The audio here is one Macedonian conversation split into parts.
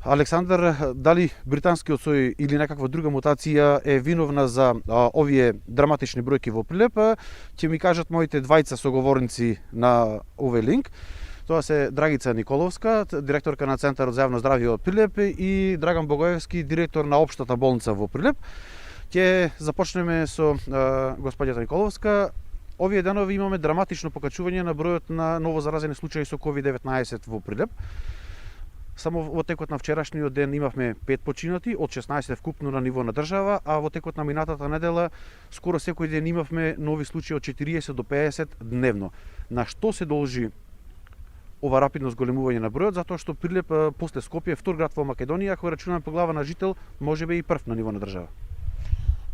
Александар, дали британскиот сој или некаква друга мутација е виновна за овие драматични бројки во Прилеп, ќе ми кажат моите двајца соговорници на овој линк. Тоа се Драгица Николовска, директорка на Центарот за јавно здравје во Прилеп, и Драган Богоевски, директор на Општата болница во Прилеп. Ќе започнеме со господјата Николовска. Овие денови имаме драматично покачување на бројот на новозаразени случаи со COVID-19 во Прилеп. Само во текот на вчерашниот ден имавме 5 починати, од 16 вкупно на ниво на држава, а во текот на минатата недела скоро секој ден имавме нови случаи од 40 до 50 дневно. На што се должи ова рапидно зголемување на бројот? Затоа што Прилеп после Скопје втор град во Македонија, кој рачунаме по глава на жител, можеби и прв на ниво на држава.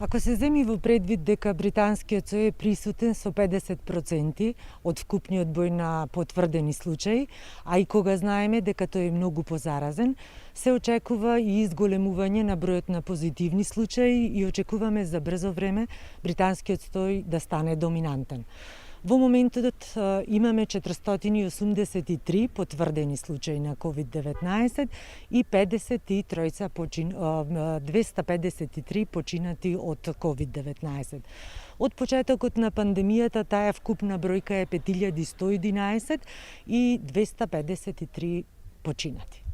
Ако се земи во предвид дека британскиот сој е присутен со 50% од вкупниот број на потврдени случаи, а и кога знаеме дека тој е многу позаразен, се очекува и изголемување на бројот на позитивни случаи и очекуваме за брзо време британскиот сој да стане доминантен. Во моментот имаме 483 потврдени случаи на COVID-19 и 253 починати од COVID-19. Од почетокот на пандемијата таа вкупна бројка е 5111 и 253 починати.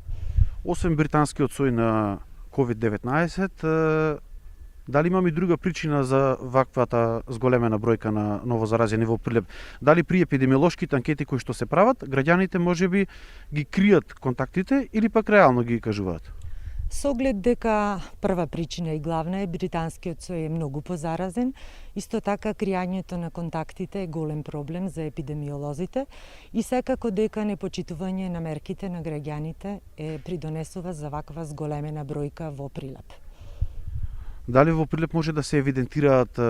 Освен британскиот сој на COVID-19, дали имаме и друга причина за ваквата зголемена бројка на новозаразени во Прилеп? Дали при епидемиолошките анкети кои што се прават, граѓаните можеби ги кријат контактите или пак реално ги кажуваат? Со оглед дека прва причина и главна е британскиот сој е многу позаразен, исто така кријањето на контактите е голем проблем за епидемиолозите и секако дека непочитување на мерките на граѓаните придонесува за ваква зголемена бројка во Прилеп. Дали во Прилеп може да се евидентираат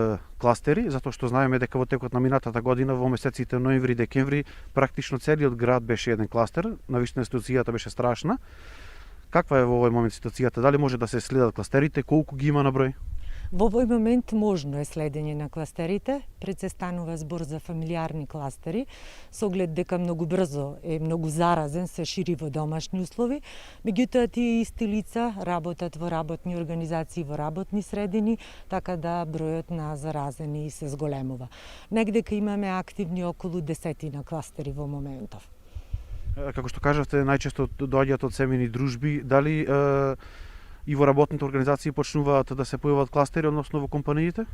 кластери, затоа што знаеме дека во текот на минатата година во месеците ноември и декември практично целиот град беше еден кластер, навистина ситуацијата беше страшна. Каква е во овој момент ситуацијата? Дали може да се следат кластерите, колку ги има на број? Во овој момент можно е следење на кластерите, пред се станува збор за фамилиарни кластери, со оглед дека многу брзо е многу заразен, се шири во домашни услови, меѓутоа тие исти лица работат во работни организации, во работни средини, така да бројот на заразени се зголемува. Негдека имаме активни околу 10 кластери во моментов. Како што кажавте, најчесто доаѓаат од семејни дружби, дали и во работните организации почнуваат да се појават кластери, односно во компаниите?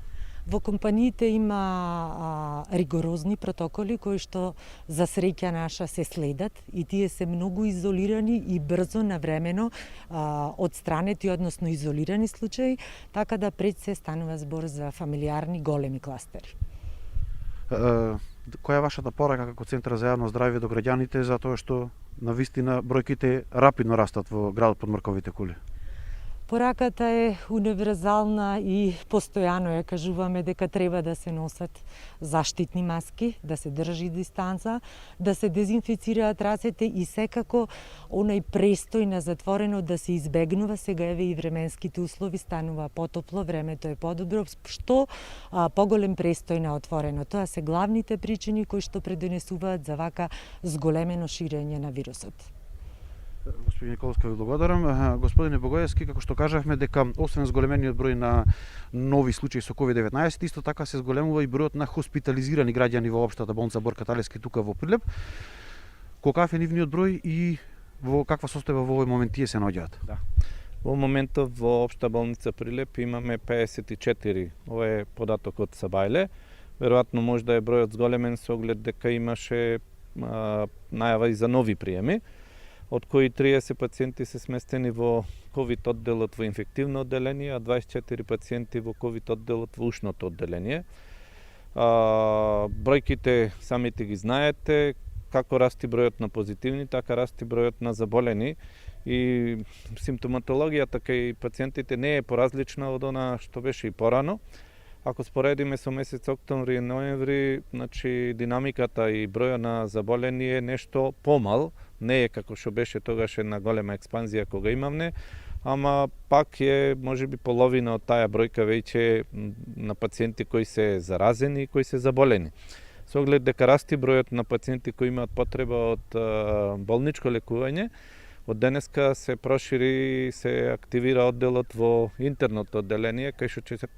Во компаниите има ригорозни протоколи кои што за среќа наша се следат и тие се многу изолирани и брзо навремено одстранети, односно изолирани случаи, така да пред се станува збор за фамилиарни големи кластери. Која е вашата порака како Центар за јавно здравје до граѓаните, затоа што навистина бројките рапидно растат во градот под мрковите кули? Пораката е универзална и постојано ја кажуваме дека треба да се носат заштитни маски, да се држи дистанца, да се дезинфицираат рацете и секако онај престој на затворено да се избегнува. Сега еве и временските услови станува потопло, времето е подобро, што поголем престој на отворено. Тоа се главните причини кои што предонесуваат за вака зголемено ширење на вирусот. Господин Николовска, ви благодарам. Господине Богоевски, како што кажавме дека освен зголемениот број на нови случаи со COVID-19, исто така се зголемува и бројот на хоспитализирани граѓани во Општата болница Борка Талевски тука во Прилеп. Каков е нивниот број и во каква состојба во овој момент тие се наоѓаат? Да. Во моментот во Општа болница Прилеп имаме 54. Ова е податокот од Сабајле. Веројатно може да е бројот зголемен со оглед дека имаше најава и за нови приеми, од кои 30 пациенти се сместени во COVID одделот во инфективно одделение, а 24 пациенти во COVID одделот во ушното одделение. Бројките самите ги знаете, како расти бројот на позитивни, така расти бројот на заболени и симптоматологијата кај пациентите не е поразлична од она што беше и порано. Ако споредиме со месец октомври и ноември, значи динамиката и броја на заболени е нешто помал, не е како што беше тогаш една голема експанзија кога имавме, ама пак е можеби половина од таа бројка веќе на пациенти кои се заразени и кои се заболени. Со оглед дека расти бројот на пациенти кои имаат потреба од болничко лекување, Од денеска се прошири, се активира одделот во интерното одделение, кај што ќе се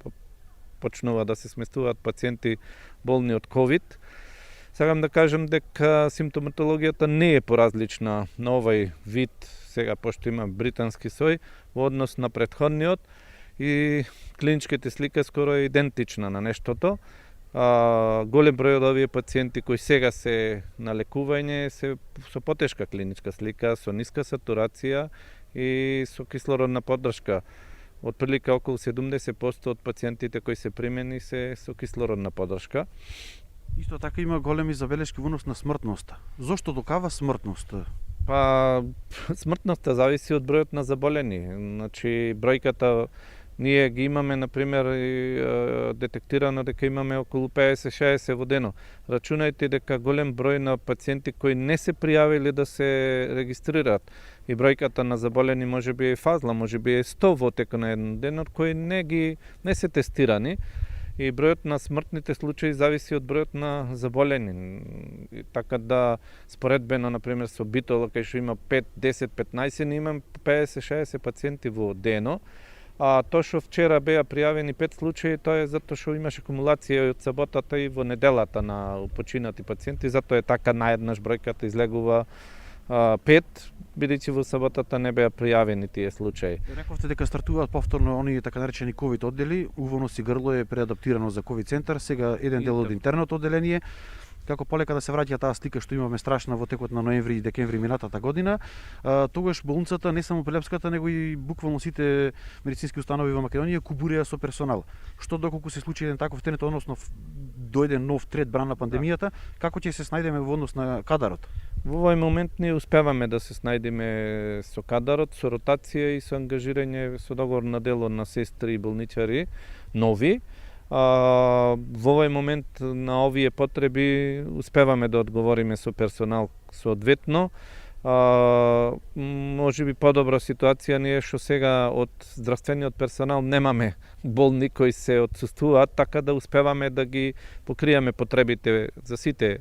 почнува да се сместуваат пациенти болни од COVID. Сакам да кажам дека симптоматологијата не е поразлична на овој вид, сега пошто има британски сој, во однос на претходниот и клиничките слика скоро е идентична на нештото. Голем број од овие пациенти кои сега се на лекување се со потешка клиничка слика, со ниска сатурација и со кислородна поддршка. Отприлика околу 70% од пациентите кои се примени се со кислородна поддршка. Исто така има големи забелешки во однос на смртноста. Зошто докава смртноста? Па смртноста зависи од бројот на заболени. Значи бројката ние ги имаме, например, детектирано дека имаме околу 50-60 во дено. Рачунајте дека голем број на пациенти кои не се пријавиле да се регистрираат. И бројката на заболени може би е фазла, може би е 100 во текот на еден ден, од кои не се тестирани. И бројот на смртните случаи зависи од бројот на заболени. И така да споредбено, например, со Битола, кај што има 5, 10, 15, ние имаме 50-60 пациенти во дено. А тоа што вчера беа пријавени 5 случаи, тоа е затоа што имаше акумулација од саботата и во неделата на починати пациенти, затоа е така наеднаш бројката излегува 5, бидејќи во саботата не беа пријавени тие случаи. Рековте дека стартуваат повторно оние така наречени ковид оддели, Увоно Сигрло е преадаптирано за ковид центар, сега еден дел од интерното одделение. Како полека да се враќа таа слика што имаме страшна во текот на ноември и декември минатата година, тогаш болницата не само Прилепската, него и буквално сите медицински установи во Македонија кубуреа со персонал. Што доколку се случи еден таков трend, односно дојде нов трет бран на пандемијата, како ќе се снајдеме во однос на кадарот? Во овој момент ние успеваме да се снајдеме со кадарот, со ротација и со ангажирање со договор на дело на сестри и болничари нови. Во овој момент на овие потреби успеваме да одговориме со персонал соодветно. Може би подобра ситуација ние што сега од здравствениот персонал немаме болни кои се отсуствуваат, така да успеваме да ги покриеме потребите за сите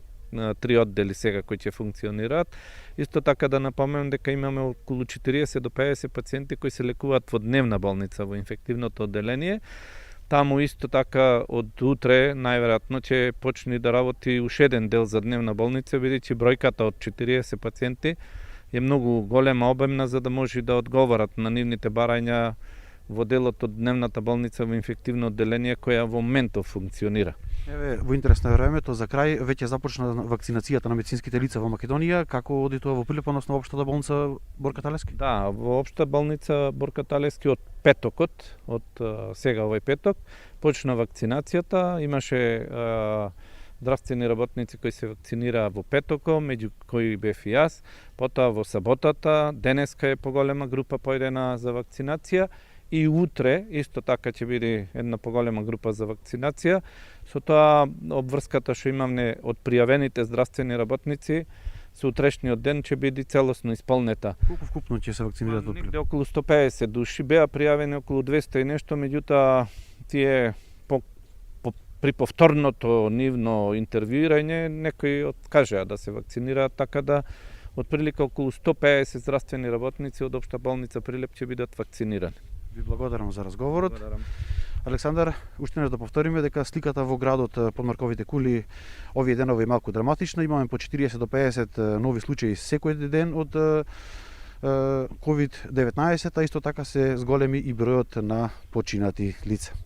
три оддели сега кои ќе функционираат. Исто така да напоменам дека имаме околу 40 до 50 пациенти кои се лекуваат во дневна болница во инфективното одделение. Таму исто така од утре најверојатно ќе почне да работи уште еден дел за дневна болница, бидејќи бројката од 40 пациенти е многу голема, обемна, за да може да одговорат на нивните барања во делот од дневната болница во инфективно одделение која во моментов функционира. Еве, во интерес на времето, за крај, веќе започна вакцинацијата на медицинските лица во Македонија. Како оди тоа во Прилеп, односно во општата болница Борка Талевски? Да, во општа болница Борка Талевски од петокот, од сега овој петок, почна вакцинацијата. Имаше здравствени работници кои се вакцинираа во петокот, меѓу кои бев и јас. Потоа во саботата, денеска е поголема група појдена за вакцинација. И утре исто така ќе биде една поголема група за вакцинација. Со тоа обврската што имаме од пријавените здравствени работници со утрешниот ден ќе биде целосно исполнета. Колку вкупно ќе се вакцинираат во Прилеп? Негде околу 150 души, беа пријавени околу 200 и нешто, меѓутоа тие при повторното нивно интервјуирање некои откажаа да се вакцинираат, така да отприлика околу 150 здравствени работници од општа болница Прилеп ќе бидат вакцинирани. Ви благодарам за разговорот. Благодарам. Александар, уште не да повториме дека сликата во градот под Марковите кули овие денови е малку драматична. Имаме по 40 до 50 нови случаи секој ден од COVID-19, а исто така се зголеми и бројот на починати лица.